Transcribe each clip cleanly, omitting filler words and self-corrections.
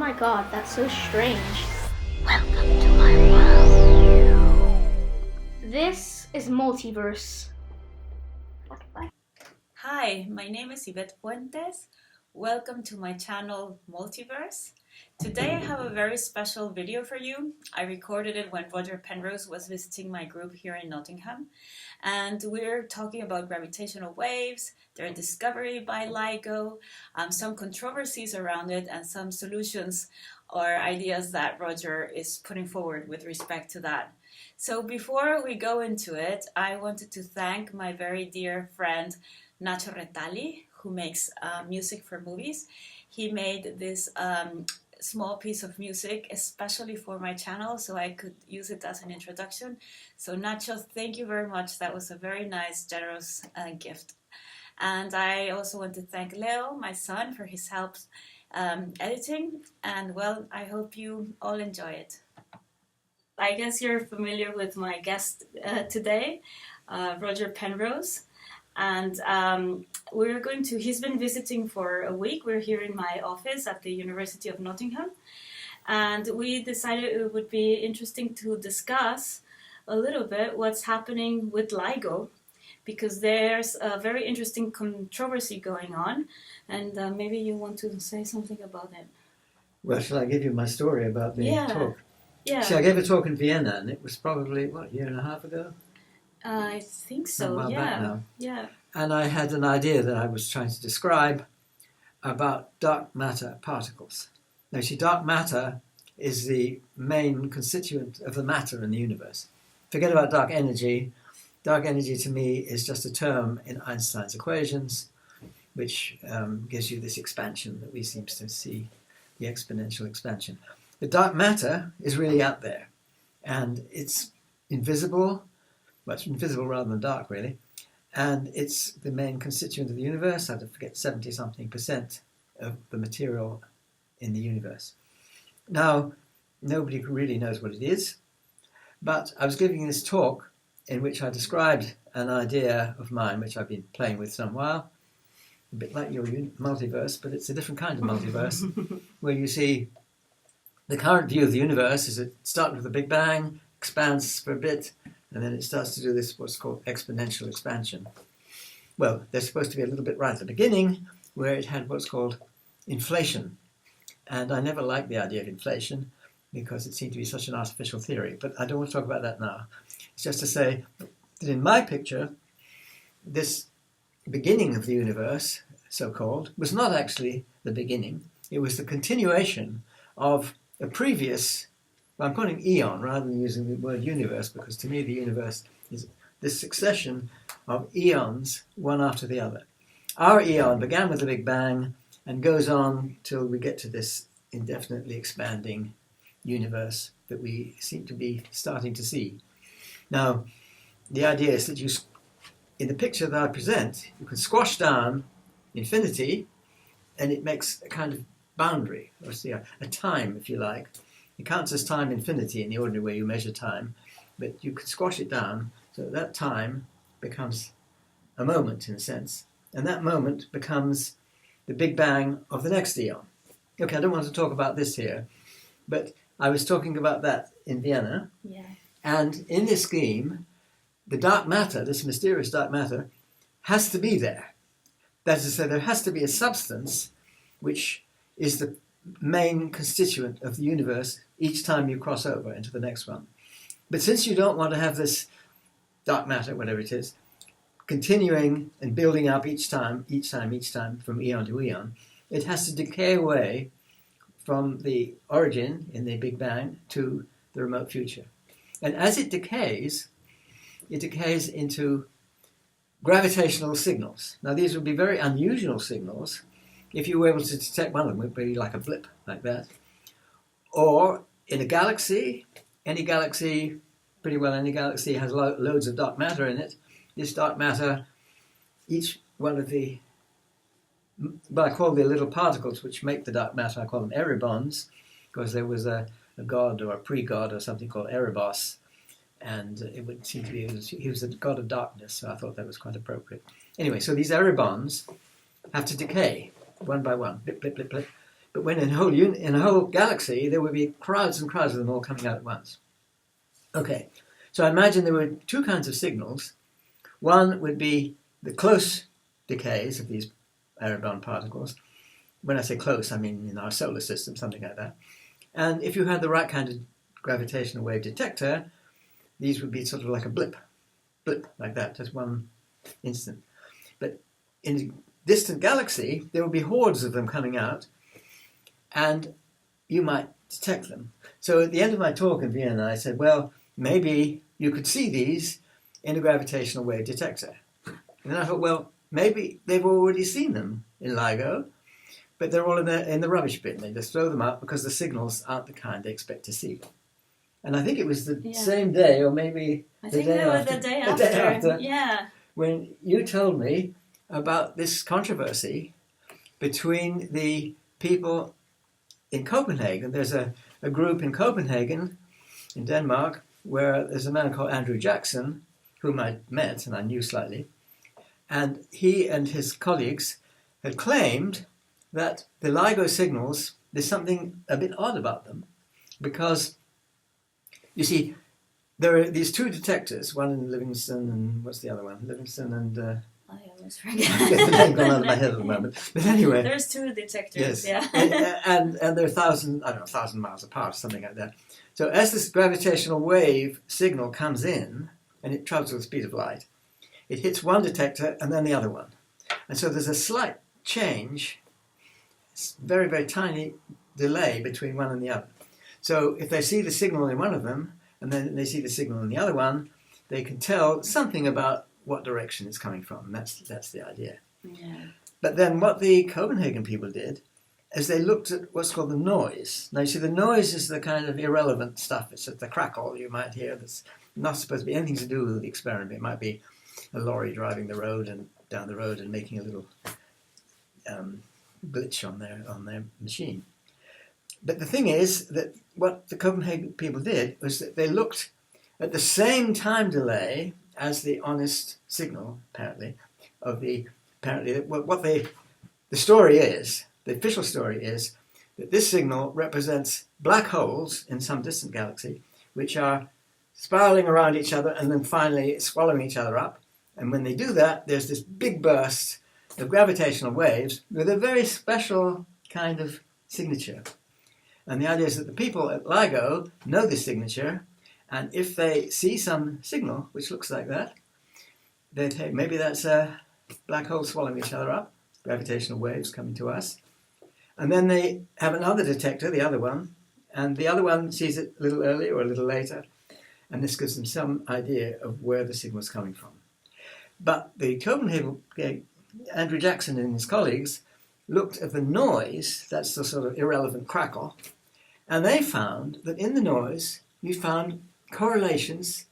my god, that's so strange. Welcome to my world. This is Multiverse. Hi, my name is Ivette Fuentes. Welcome to my channel Multiverse. Today I have a very special video for you. I recorded it when Roger Penrose was visiting my group here in Nottingham. And we're talking about gravitational waves, their discovery by LIGO, some controversies around it, and some solutions or ideas that Roger is putting forward with respect to that. So before we go into it, I wanted to thank my very dear friend Nacho Retali, who makes music for movies. He made this small piece of music especially for my channel, so I could use it as an introduction. So Nacho, thank you very much. That was a very nice, generous gift. And I also want to thank Leo, my son, for his help editing. And well, I hope you all enjoy it. I guess you're familiar with my guest today, Roger Penrose. And he's been visiting for a week. We're here in my office at the University of Nottingham. And we decided it would be interesting to discuss a little bit what's happening with LIGO, because there's a very interesting controversy going on. And maybe you want to say something about it. Well, shall I give you my story about the talk? Yeah. See, I gave a talk in Vienna, and it was probably, a year and a half ago? I think so, a while back now. Yeah. And I had an idea that I was trying to describe about dark matter particles. Now, see, dark matter is the main constituent of the matter in the universe. Forget about dark energy. Dark energy, to me, is just a term in Einstein's equations, which gives you this expansion that we seem to see, the exponential expansion. The dark matter is really out there, and it's invisible. Well, it's invisible rather than dark, really. And it's the main constituent of the universe. I forget, 70-something% of the material in the universe. Now, nobody really knows what it is, but I was giving this talk in which I described an idea of mine, which I've been playing with some while, a bit like your multiverse, but it's a different kind of multiverse, where you see the current view of the universe is it starts with the Big Bang, expands for a bit, and then it starts to do this, what's called exponential expansion. Well, there's supposed to be a little bit right at the beginning where it had what's called inflation. And I never liked the idea of inflation because it seemed to be such an artificial theory. But I don't want to talk about that now. It's just to say that in my picture, this beginning of the universe, so-called, was not actually the beginning. It was the continuation of a previous, I'm calling eon rather than using the word universe, because to me the universe is this succession of eons, one after the other. Our eon began with the Big Bang and goes on till we get to this indefinitely expanding universe that we seem to be starting to see. Now, the idea is that in the picture that I present, you can squash down infinity and it makes a kind of boundary, or see, a time, if you like. It counts as time infinity in the ordinary way you measure time, but you can squash it down so that time becomes a moment, in a sense, and that moment becomes the Big Bang of the next eon. Okay, I don't want to talk about this here, but I was talking about that in Vienna, and in this scheme, the dark matter, this mysterious dark matter, has to be there. That is to say, there has to be a substance which is the main constituent of the universe each time you cross over into the next one. But since you don't want to have this dark matter, whatever it is, continuing and building up each time, from eon to eon, it has to decay away from the origin in the Big Bang to the remote future. And as it decays into gravitational signals. Now, these would be very unusual signals. If you were able to detect one of them, it would be like a blip, like that. Or in a galaxy, any galaxy has loads of dark matter in it. This dark matter, each one of the, I call the little particles which make the dark matter, I call them eribons, because there was a god or a pre-god or something called Erebos, and it would seem to be, he was the god of darkness, so I thought that was quite appropriate. Anyway, so these eribons have to decay one by one, blip, blip, blip, blip. But when in a whole galaxy, there would be crowds and crowds of them all coming out at once. Okay, so I imagine there were two kinds of signals. One would be the close decays of these error-bound particles. When I say close, I mean in our solar system, something like that. And if you had the right kind of gravitational wave detector, these would be sort of like a blip like that, just one instant. But in a distant galaxy, there would be hordes of them coming out, and you might detect them. So at the end of my talk in Vienna, I said, well, maybe you could see these in a gravitational wave detector. And then I thought, well, maybe they've already seen them in LIGO, but they're all in the rubbish bin. They just throw them out because the signals aren't the kind they expect to see. And I think it was the same day, or maybe I the think day it was after, the day after. Yeah. when you told me about this controversy between the people in Copenhagen. There's a group in Copenhagen, in Denmark, where there's a man called Andrew Jackson, whom I met and I knew slightly, and he and his colleagues had claimed that the LIGO signals, there's something a bit odd about them, because, you see, there are these two detectors, one in Livingston and what's the other one? Livingston and... I always forget. I get the name gone out of my head at the moment. But anyway... There's two detectors, yes. yeah. and they're 1,000 miles apart, something like that. So as this gravitational wave signal comes in, and it travels with the speed of light, it hits one detector and then the other one. And so there's a slight change, very, very tiny delay between one and the other. So if they see the signal in one of them, and then they see the signal in the other one, they can tell something about what direction it's coming from. That's the idea. Yeah. But then what the Copenhagen people did is they looked at what's called the noise. Now you see, the noise is the kind of irrelevant stuff. It's the crackle you might hear that's not supposed to be anything to do with the experiment. It might be a lorry driving the road and down the road and making a little glitch on their machine. But the thing is that what the Copenhagen people did was that they looked at the same time delay as the honest signal, apparently, the story is, the official story is, that this signal represents black holes in some distant galaxy, which are spiraling around each other and then finally swallowing each other up. And when they do that, there's this big burst of gravitational waves with a very special kind of signature. And the idea is that the people at LIGO know this signature, and if they see some signal which looks like that, they think maybe that's a black hole swallowing each other up, gravitational waves coming to us. And then they have another detector, the other one, and the other one sees it a little earlier or a little later, and this gives them some idea of where the signal is coming from. But the Copenhagen, Andrew Jackson and his colleagues looked at the noise, that's the sort of irrelevant crackle, and they found that in the noise you found correlations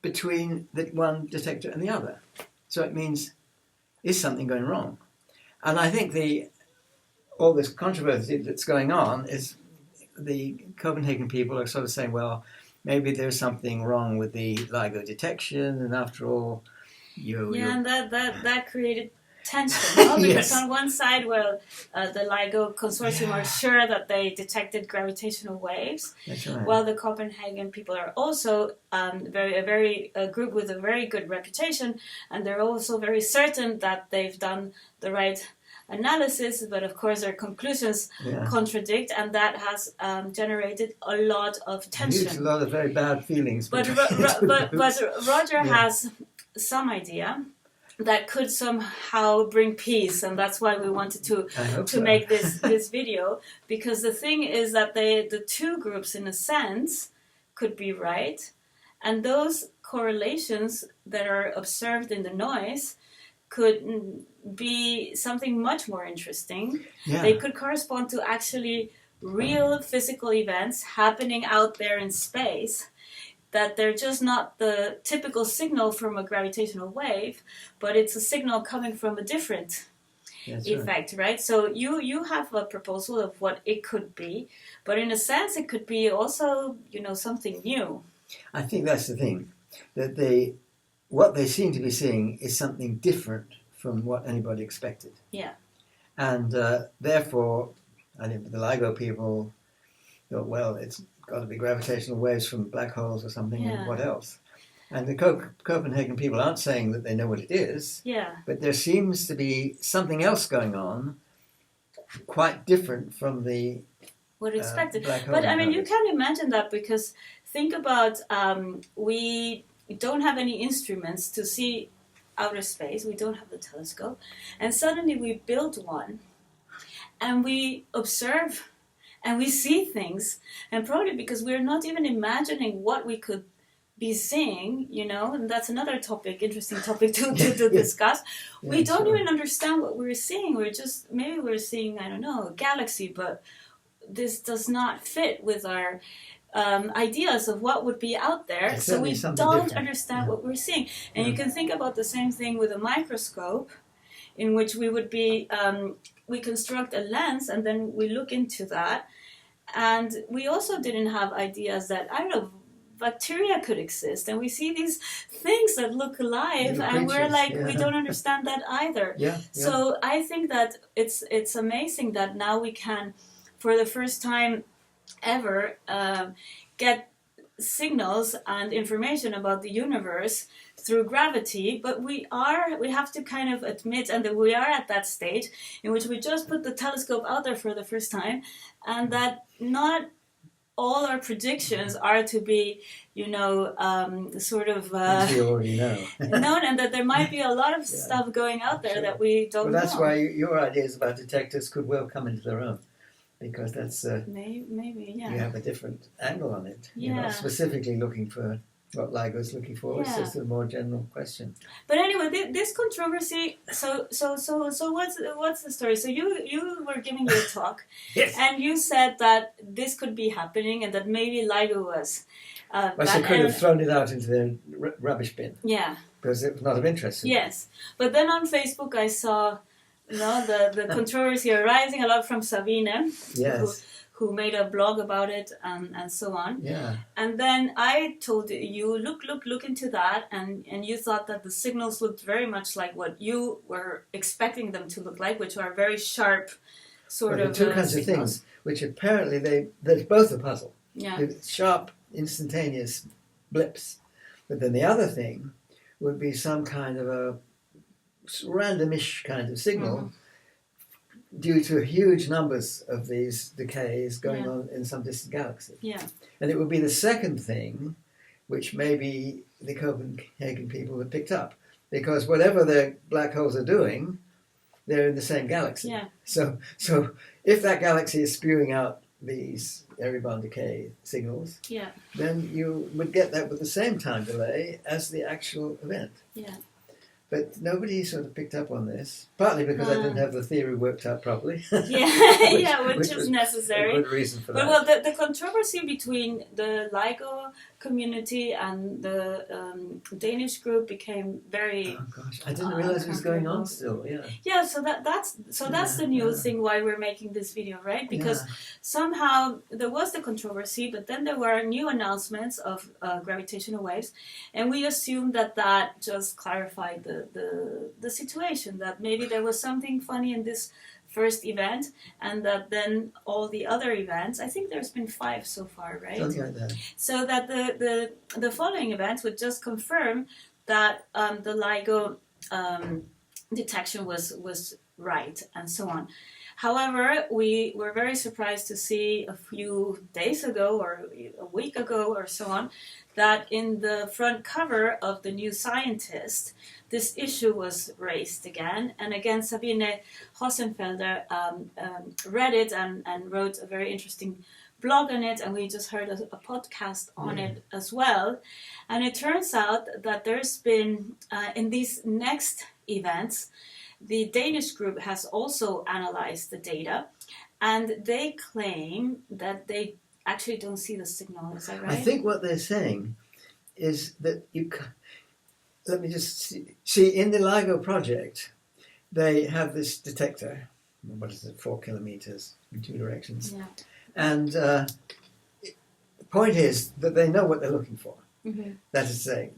between the one detector and the other. So it means, is something going wrong? And I think all this controversy that's going on is the Copenhagen people are sort of saying, well, maybe there's something wrong with the LIGO detection, and after all, and that created tension, no? Because yes. on one side, well, the LIGO consortium are sure that they detected gravitational waves, That's right. while the Copenhagen people are also a group with a very good reputation, and they're also very certain that they've done the right analysis, but of course their conclusions contradict, and that has generated a lot of tension. A lot of very bad feelings. But Roger has some idea that could somehow bring peace, and that's why we wanted to make this video, because the thing is that the two groups, in a sense, could be right, and those correlations that are observed in the noise could be something much more interesting. Yeah. They could correspond to actually real physical events happening out there in space, that they're just not the typical signal from a gravitational wave, but it's a signal coming from a different effect, right? So you have a proposal of what it could be, but in a sense it could be also, something new. I think that's the thing, that what they seem to be seeing is something different from what anybody expected. Yeah. And therefore, I think the LIGO people thought, well, it's got to be gravitational waves from black holes or something, Yeah. and what else? And the Copenhagen people aren't saying that they know what it is, Yeah. but there seems to be something else going on, quite different from the What expected. black hole. But I mean, you encounters. can imagine that, because think about we don't have any instruments to see outer space. We don't have the telescope, and suddenly we build one, and we observe, and we see things, and probably because we're not even imagining what we could be seeing, you know, and that's another topic, interesting topic to discuss. We don't sure. even understand what we're seeing. Maybe we're seeing, I don't know, a galaxy, but this does not fit with our ideas of what would be out there, It's so we certainly don't something different. understand what we're seeing. And you can think about the same thing with a microscope, in which we would be, we construct a lens and then we look into that, and we also didn't have ideas that, I don't know, bacteria could exist, and we see these things that look alive, Little and we're creatures, like, yeah. we don't understand that either. Yeah. So I think that it's amazing that now we can, for the first time ever, get signals and information about the universe through gravity, but we have to kind of admit, and that we are at that stage in which we just put the telescope out there for the first time, and that not all our predictions are to be, you know, sort of Which you already know. known, and that there might be a lot of stuff going out there Sure. that we don't Well, that's know. why your ideas about detectors could well come into their own, because that's Maybe, yeah. you have a different angle on it. You're Yeah. not specifically looking for what LIGO's looking for. It's Yeah. just a more general question. But anyway, this controversy. So what's the story? So you were giving your talk, Yes. and you said that this could be happening, and that maybe LIGO was. Well, bad. she could have thrown it out into the rubbish bin Yeah. because it was not of interest. to me. Yes, but then on Facebook I saw, you know, the controversy arising a lot from Sabine, Yes. who made a blog about it, and so on. Yeah. And then I told you, look into that, and you thought that the signals looked very much like what you were expecting them to look like, which are very sharp, sort Well, of the two kinds signals. of things, which apparently they're both a puzzle. Yeah, With sharp, instantaneous blips. But then the other thing would be some kind of a randomish kind of signal due to huge numbers of these decays going on in some distant galaxy. yeah, And it would be the second thing which maybe the Copenhagen people have picked up. Because whatever the black holes are doing, they're in the same galaxy. yeah, So if that galaxy is spewing out these Eribon decay signals, yeah, then you would get that with the same time delay as the actual event. yeah. But nobody sort of picked up on this, partly because I didn't have the theory worked out properly. Yeah, which which is was necessary. A good reason for But that. well, the controversy between the LIGO community and the Danish group became very. Oh gosh, I didn't realize it was going on still. Yeah. Yeah, so that's the new thing why we're making this video, right? Because somehow there was the controversy, but then there were new announcements of gravitational waves, and we assumed that just clarified the situation, that maybe there was something funny in this first event, and that then all the other events, I think there's been 5 so far, right? Something like that. So that the following events would just confirm that the LIGO detection was right, and so on. However, we were very surprised to see a few days ago or a week ago or so on that in the front cover of the New Scientist, this issue was raised again. And again, Sabine Hossenfelder read it and wrote a very interesting blog on it, and we just heard a podcast on it as well. And it turns out that there's been, in these next events, the Danish group has also analyzed the data, and they claim that they actually don't see the signal. Is that right? I think what they're saying is that let me just see in the LIGO project, they have this detector. What is it? 4 kilometers in 2 directions. Yeah. And the point is that they know what they're looking for. Mm-hmm. That is to say,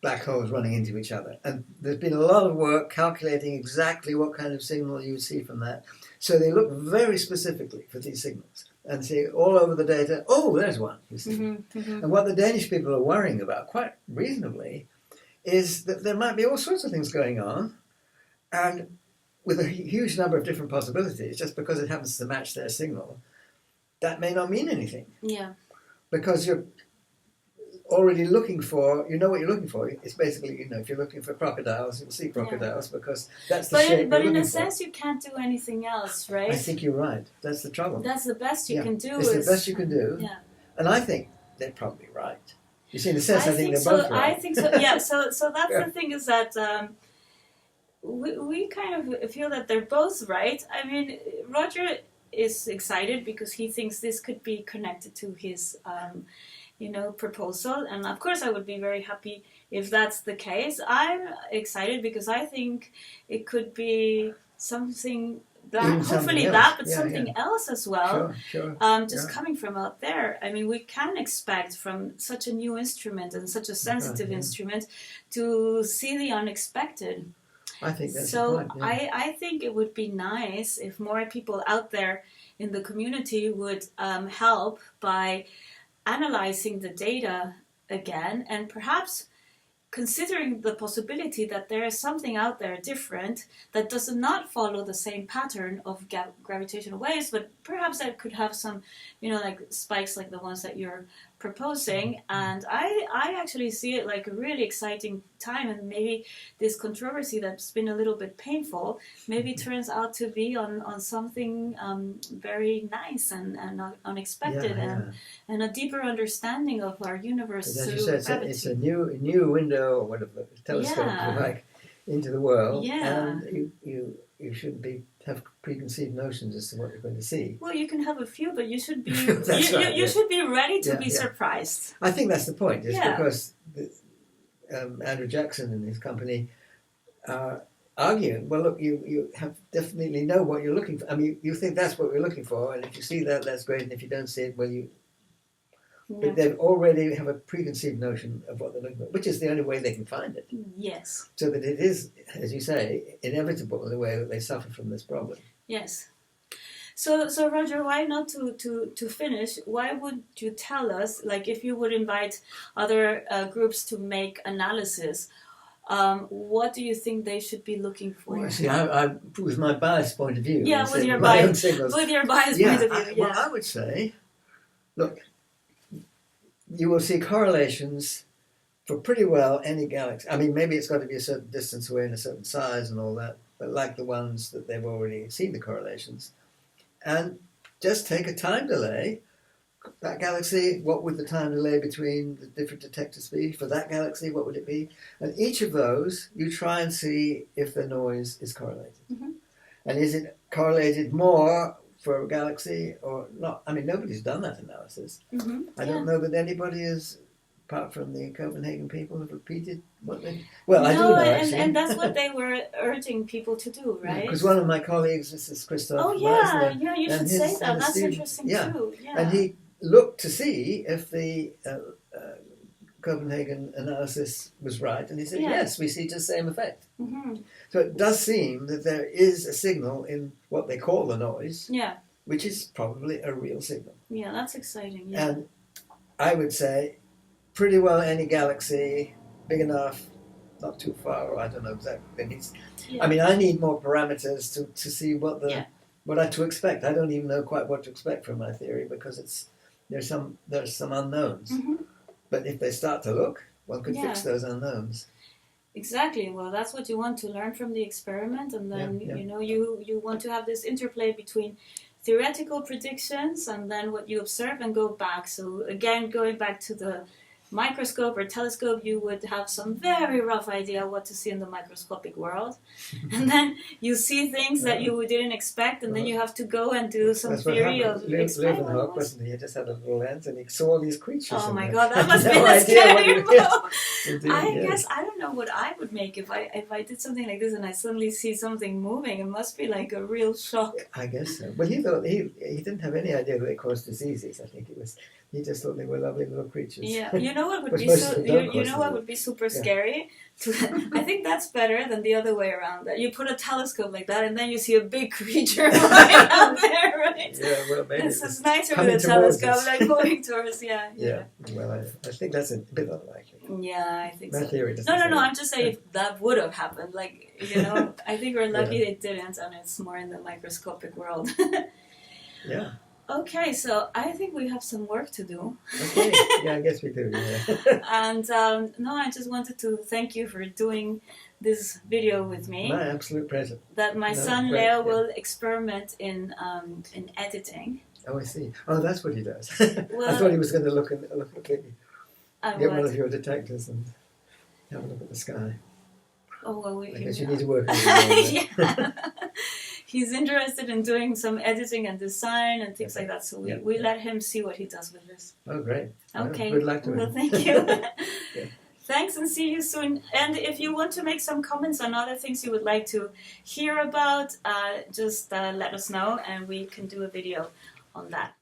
black holes running into each other. And there's been a lot of work calculating exactly what kind of signal you would see from that. So they look very specifically for these signals and see all over the data, oh, there's one, you see. And what the Danish people are worrying about, quite reasonably, is that there might be all sorts of things going on, and with a huge number of different possibilities, just because it happens to match their signal, that may not mean anything. Yeah. Because you're already looking for, you know what you're looking for. It's basically, you know, if you're looking for crocodiles, you'll see crocodiles because that's the shape But you're in a looking sense, you can't do anything else, right? for. I think you're right. That's the trouble. That's the best you can do. It's the best you can do. Yeah. And I think they're probably right. You see, in a sense, I think they're so. both right. I think so. Yeah. So that's the thing is that we kind of feel that they're both right. I mean, Roger is excited because he thinks this could be connected to his, proposal, and of course, I would be very happy if that's the case. I'm excited because I think it could be something. That, hopefully that, but something else as well. Sure. Coming from out there. I mean, we can expect from such a new instrument and such a sensitive instrument to see the unexpected. I think that's so. the point, yeah. I think it would be nice if more people out there in the community would help by analyzing the data again and perhaps considering the possibility that there is something out there different that does not follow the same pattern of gravitational waves, but perhaps that could have some, like spikes like the ones that you're proposing. And I actually see it like a really exciting time, and maybe this controversy that's been a little bit painful maybe turns out to be on something very nice and unexpected and a deeper understing of our universe. As you said, it's a new window or whatever telescope if you like into the world, and you shouldn't have preconceived notions as to what you're going to see. Well, you can have a few, but you should be you should be ready to be surprised. I think that's the point. It's because Andrew Jackson and his company are arguing. Well, look, you have definitely know what you're looking for. I mean, you think that's what we're looking for, and if you see that, that's great. And if you don't see it, well, but they already have a preconceived notion of what they're looking for, which is the only way they can find it. Yes. So that it is, as you say, inevitable in the way that they suffer from this problem. Yes. So Roger, why not to finish? Why would you tell us, like, if you would invite other groups to make analysis? What do you think they should be looking for? Well, see, I with my biased point of view. Yeah, with your biased point of view. Well, I would say, look. You will see correlations for pretty well any galaxy. I mean, maybe it's got to be a certain distance away and a certain size and all that, but like the ones that they've already seen the correlations. And just take a time delay. That galaxy, what would the time delay between the different detectors be? For that galaxy, what would it be? And each of those, you try and see if the noise is correlated. Mm-hmm. And is it correlated more for a galaxy or not? I mean, nobody's done that analysis. Mm-hmm. I don't know that anybody has, apart from the Copenhagen people, have repeated what they... Well, I do know, actually. And that's what they were urging people to do, right? Because one of my colleagues, this is Christoph. Oh, yeah, you should say that. That's interesting, too. Yeah. And he looked to see if the Copenhagen analysis was right, and he said, yes, we see just the same effect. Mm-hmm. So it does seem that there is a signal in what they call the noise, which is probably a real signal. Yeah, that's exciting. Yeah. And I would say pretty well any galaxy big enough, not too far, or I don't know exactly. I mean, I need more parameters to see what to expect. I don't even know quite what to expect from my theory because there's some unknowns. Mm-hmm. But if they start to look, one could fix those unknowns. Exactly. Well, that's what you want to learn from the experiment, and then you want to have this interplay between theoretical predictions and then what you observe and go back. So again, going back to the microscope or telescope, you would have some very rough idea what to see in the microscopic world, and then you see things that you didn't expect, and then you have to go and do some theory of experiment. Leeuwenhoek, wasn't he? He just had a little lens and he saw all these creatures. Oh my God, that must be a scary move. I guess I don't know what I would make if I did something like this and I suddenly see something moving. It must be like a real shock. I guess so. Well, he thought he didn't have any idea that they caused diseases. I think it was He just thought they were lovely little creatures. Yeah, you know what would Which be most of them don't, you know what possibly. would be super Yeah. scary? I think that's better than the other way around. That you put a telescope like that, and then you see a big creature right out there, right? Yeah, well, maybe It's nicer coming with a towards telescope, us. like going towards. Yeah, Yeah, well, I think that's a bit unlikely. yeah. I think My so. theory doesn't No. say that. I'm just saying if that would have happened. Like, you know, I think we're lucky it didn't, and it's more in the microscopic world. Yeah. Okay, so I think we have some work to do. Okay. Yeah, I guess we do. Yeah. And no, I just wanted to thank you for doing this video with me. My absolute pleasure. That my No, son great, Leo yeah. will experiment in editing. Oh, I see. Oh, that's what he does. I Well, thought he was going to look at get one what? of your detectors and have a look at the sky. Oh well, we I can. guess you need to work with him. Yeah. He's interested in doing some editing and design and things like that. So we let him see what he does with this. Oh, great. Okay. Well, good luck to him. Well, thank you. Yeah. Thanks, and see you soon. And if you want to make some comments on other things you would like to hear about, just let us know, and we can do a video on that.